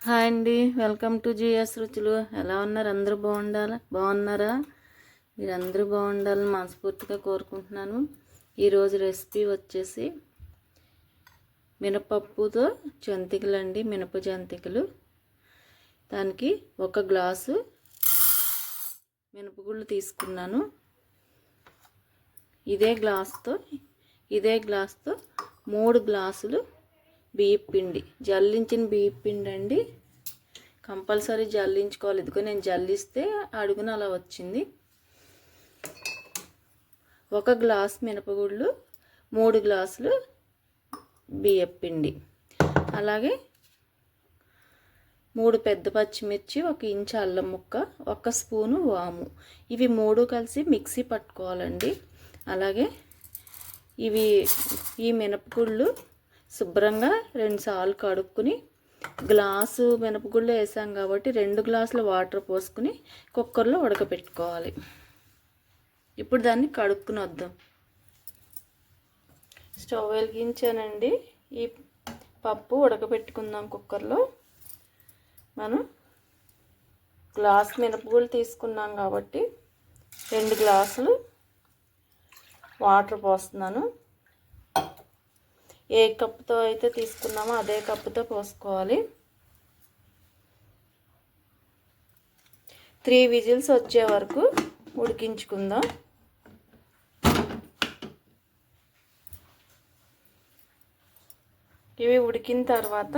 Hi అండి, welcome to GS రుచులు. ఎలా ఉన్నారు? అందరూ బాగున్నారా? మీరందరూ బాగుండాలని మనస్ఫూర్తిగా కోరుకుంటున్నాను. ఈరోజు రెసిపీ వచ్చేసి మినపప్పుతో జంతికలు అండి, మినప జంతికలు. దానికి 1 గ్లాసు మినపగుళ్ళు తీసుకున్నాను. ఇదే గ్లాస్తో 3 గ్లాసులు బియ్యం పిండి, జల్లించిన బియ్యం పిండి అండి. కంపల్సరీ జల్లించుకోవాలి. ఇదిగో నేను జల్లిస్తే అడుగున అలా వచ్చింది. 1 గ్లాస్ మినపగుళ్ళు, 3 గ్లాసులు బియ్యం పిండి, అలాగే 3 పెద్ద పచ్చిమిర్చి, 1 ఇంచు అల్లం ముక్క, 1 స్పూను వాము. ఇవి 3 కలిసి మిక్సీ పట్టుకోవాలండి. అలాగే ఈ మినపగుళ్ళు శుభ్రంగా 2 సార్లు కడుక్కుని, గ్లాసు మినపగుళ్ళు వేసాం కాబట్టి 2 గ్లాసుల వాటర్ పోసుకుని కుక్కర్లో ఉడకబెట్టుకోవాలి. ఇప్పుడు దాన్ని కడుక్కుని వద్దాం. స్టవ్ వెలిగించానండి. ఈ పప్పు ఉడకబెట్టుకుందాం కుక్కర్లో. మనం గ్లాస్ మినపగుళ్ళు తీసుకున్నాం కాబట్టి 2 గ్లాసులు వాటర్ పోస్తున్నాను. ఏ కప్పుతో అయితే తీసుకున్నామో అదే కప్పుతో పోసుకోవాలి. 3 విజిల్స్ వచ్చే వరకు ఉడికించుకుందాం. ఇవి ఉడికిన తర్వాత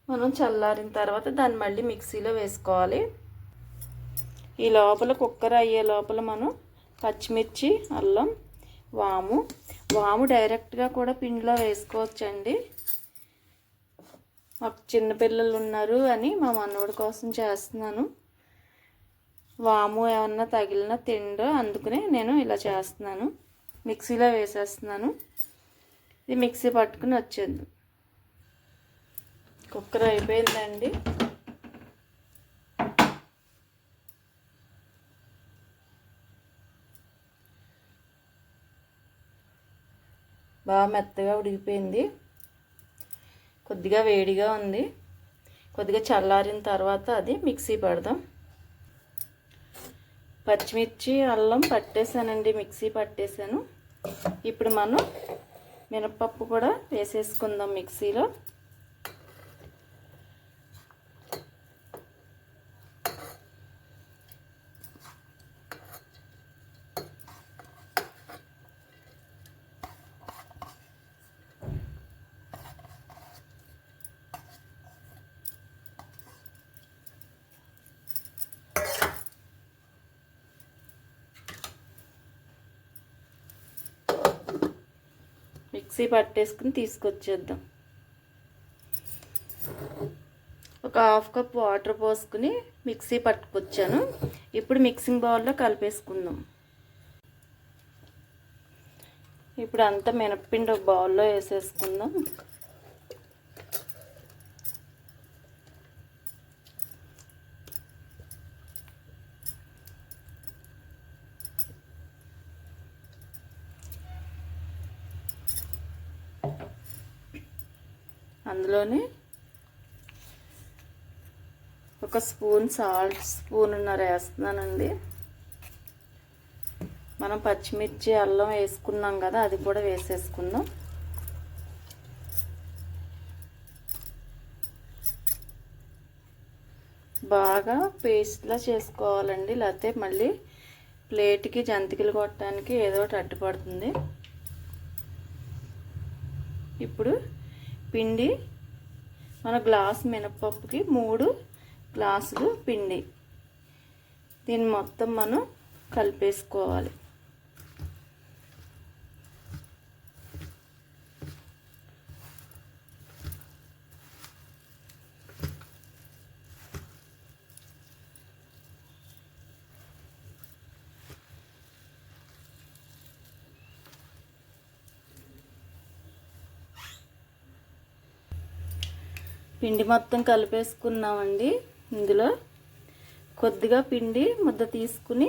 మనం చల్లారిన తర్వాత దాన్ని మళ్ళీ మిక్సీలో వేసుకోవాలి. ఈ లోపల కుక్కర్ అయ్యే లోపల మనం పచ్చిమిర్చి, అల్లం, వాము డైరెక్ట్గా కూడా పిండిలో వేసుకోవచ్చండి. మాకు చిన్నపిల్లలు ఉన్నారు అని మా మనవడి కోసం చేస్తున్నాను. వాము ఏమన్నా తగిలినా తిండో, అందుకనే నేను ఇలా చేస్తున్నాను. మిక్సీలో వేసేస్తున్నాను. ఇది మిక్సీ పట్టుకుని వచ్చేద్దాం. కుక్కర్ అయిపోయిందండి. బాగా మెత్తగా ఉడికిపోయింది. కొద్దిగా వేడిగా ఉంది. కొద్దిగా చల్లారిన తర్వాత అది మిక్సీ పడదాం. పచ్చిమిర్చి, అల్లం పట్టేసానండి, మిక్సీ పట్టేసాను. ఇప్పుడు మనం మినపప్పు కూడా వేసేసుకుందాం మిక్సీలో. మిక్సీ పట్టేసుకుని తీసుకొచ్చేద్దాం. ఒక 1/2 కప్ వాటర్ పోసుకుని మిక్సీ పట్టుకొచ్చాను. ఇప్పుడు మిక్సింగ్ బౌల్లో కలిపేసుకుందాం. ఇప్పుడు అంతా మినప్పిండి ఒక బౌల్లో వేసేసుకుందాం. అందులోనే 1 స్పూన్ సాల్ట్, స్పూన్నర వేస్తున్నానండి. మనం పచ్చిమిర్చి, అల్లం వేసుకున్నాం కదా, అది కూడా వేసేసుకుందాం. బాగా పేస్ట్లా చేసుకోవాలండి, లేకపోతే మళ్ళీ ప్లేట్కి జంతికలు కొట్టడానికి ఏదో ఒకటి అడ్డుపడుతుంది. ఇప్పుడు పిండి, మన గ్లాస్ మినపప్పుకి 3 గ్లాసులు పిండి. దీన్ని మొత్తం మనం కలిపేసుకోవాలి. పిండి మొత్తం కలిపేసుకున్నామండి. ఇందులో కొద్దిగా పిండి ముద్ద తీసుకుని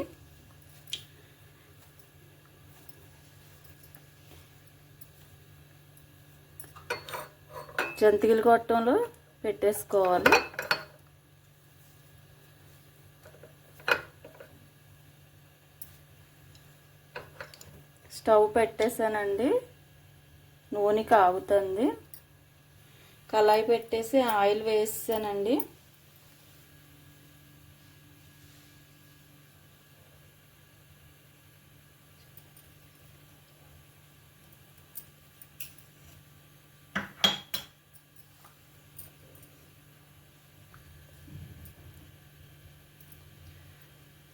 జంతికలు కొట్టడంలో పెట్టేసుకోవాలి. స్టవ్ పెట్టేసానండి, నూనె కాగుతుంది. కళాయి పెట్టేసి ఆయిల్ వేసానండి.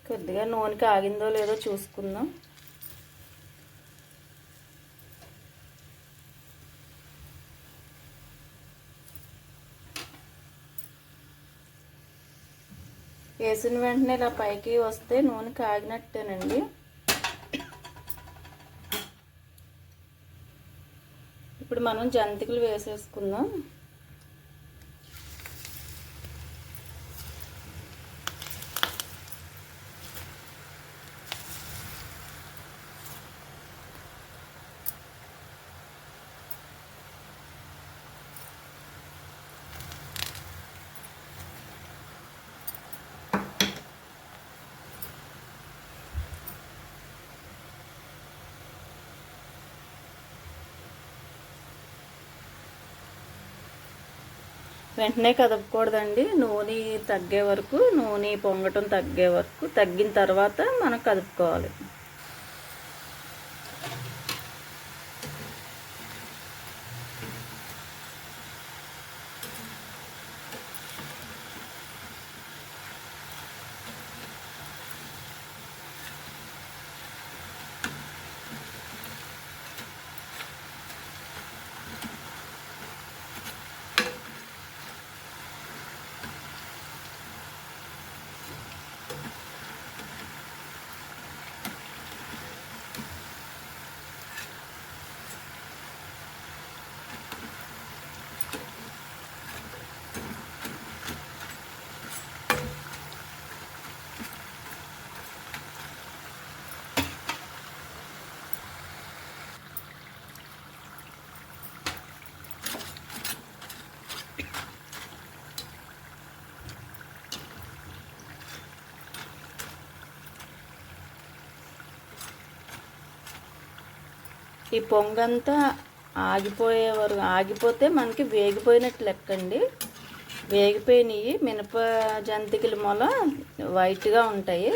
కొద్దిగా నూనె కాగిందో లేదో చూసుకుందాం. వేసిన వెంటనే ఇలా పైకి వస్తే నూనె కాగినట్టేనండి. ఇప్పుడు మనం జంతికలు వేసేసుకుందాం. వెంటనే కదపకూడదండి, నూనె తగ్గే వరకు, నూనె పొంగటం తగ్గే వరకు, తగ్గిన తర్వాత మనం కదుపుకోవాలి. ఈ పొంగంతా ఆగిపోయే వరకు, ఆగిపోతే మనకి వేగిపోయినట్టు లెక్కండి. వేగిపోయినవి మినప జంతికలు మొల వైట్గా ఉంటాయి.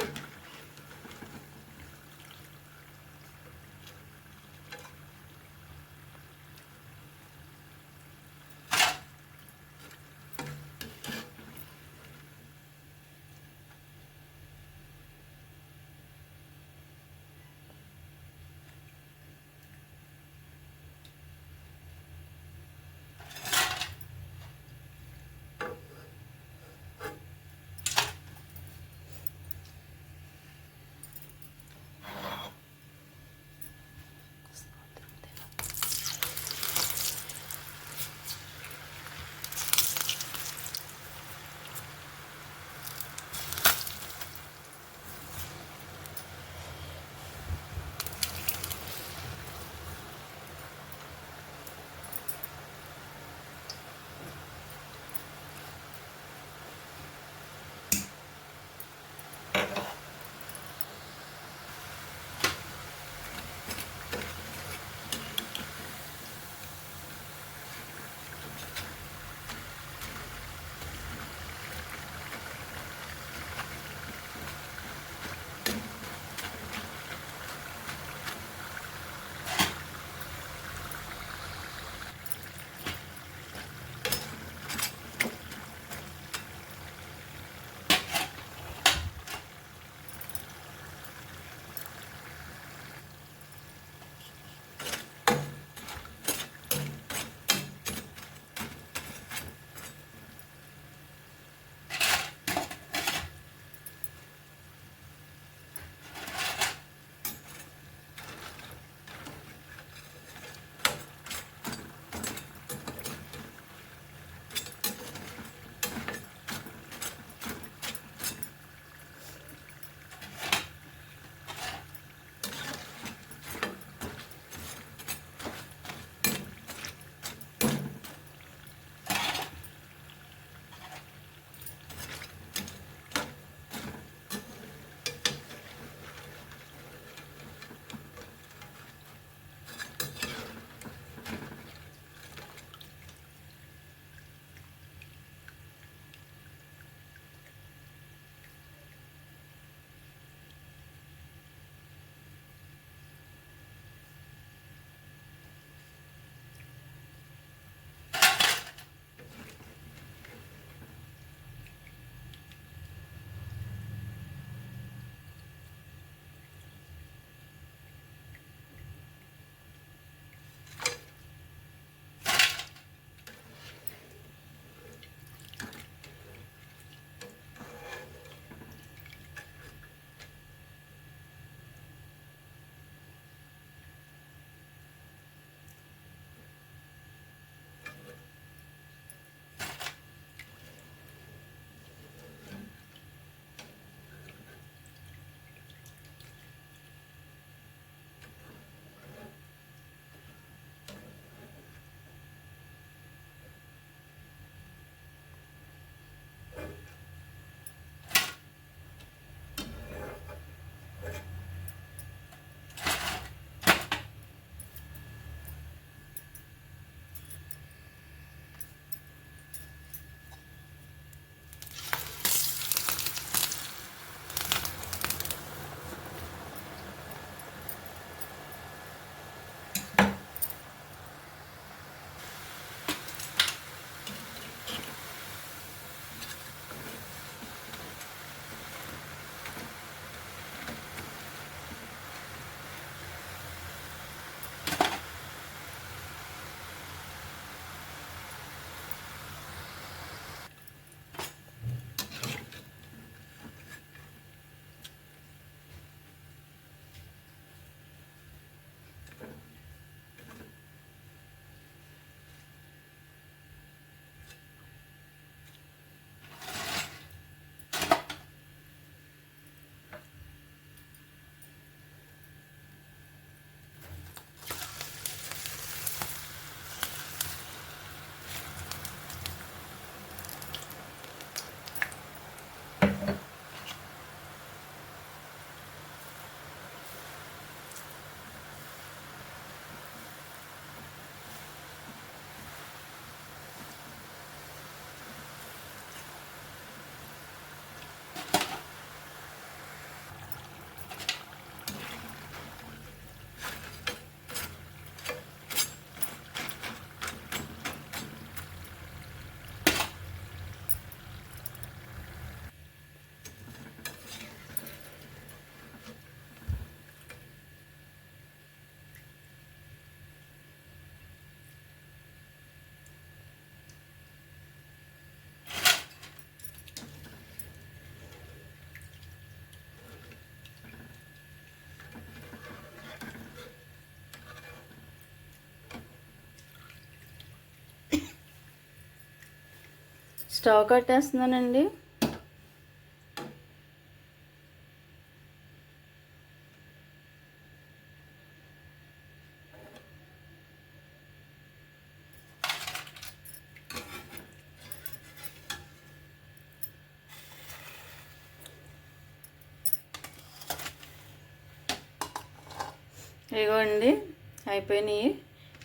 స్టవ్ కట్టేస్తున్నానండి. ఇదిగోండి అయిపోయినాయి.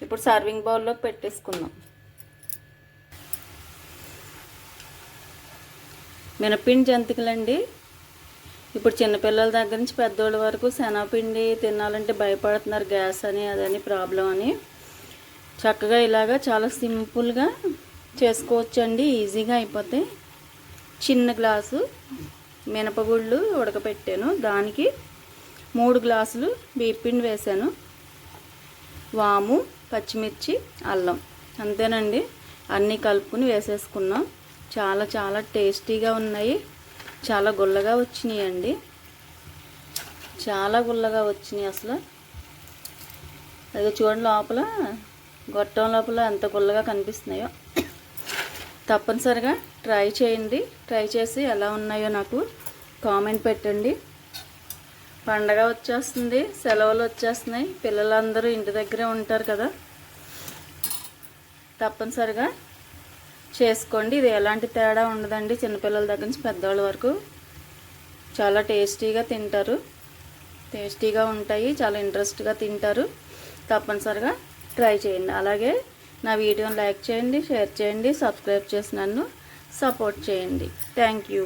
ఇప్పుడు సర్వింగ్ బౌల్లోకి పెట్టేసుకుందాం. మినపిండి జంతికలండి. ఇప్పుడు చిన్నపిల్లల దగ్గర నుంచి పెద్దోళ్ళ వరకు శనగపిండి తినాలంటే భయపడుతున్నారు, గ్యాస్ అని అదని ప్రాబ్లం అని. చక్కగా ఇలాగా చాలా సింపుల్గా చేసుకోవచ్చండి, ఈజీగా అయిపోతాయి. చిన్న గ్లాసు మినపగుళ్ళు ఉడకపెట్టాను, దానికి 3 గ్లాసులు బియ్యపిండి వేసాను, వాము, పచ్చిమిర్చి, అల్లం, అంతేనండి. అన్నీ కలుపుకుని వేసేసుకున్నాం. చాలా చాలా టేస్టీగా ఉన్నాయి. చాలా గుల్లగా వచ్చినాయి అండి, చాలా గుల్లగా వచ్చినాయి అసలు. అది చూడండి, లోపల గొట్టం లోపల ఎంత గుల్లగా కనిపిస్తున్నాయో. తప్పనిసరిగా ట్రై చేయండి. ట్రై చేసి ఎలా ఉన్నాయో నాకు కామెంట్ పెట్టండి. పండగ వచ్చేస్తుంది, సెలవులు వచ్చేస్తున్నాయి, పిల్లలందరూ ఇంటి దగ్గరే ఉంటారు కదా, తప్పనిసరిగా చేసుకోండి. ఇది ఎలాంటి తేడా ఉండదండి, చిన్నపిల్లల దగ్గర నుంచి పెద్దవాళ్ళ వరకు చాలా టేస్టీగా తింటారు, టేస్టీగా ఉంటాయి, చాలా ఇంట్రెస్ట్గా తింటారు. తప్పనిసరిగా ట్రై చేయండి. అలాగే నా వీడియోని లైక్ చేయండి, షేర్ చేయండి, సబ్స్క్రైబ్ చేసి నన్ను సపోర్ట్ చేయండి. Thank you.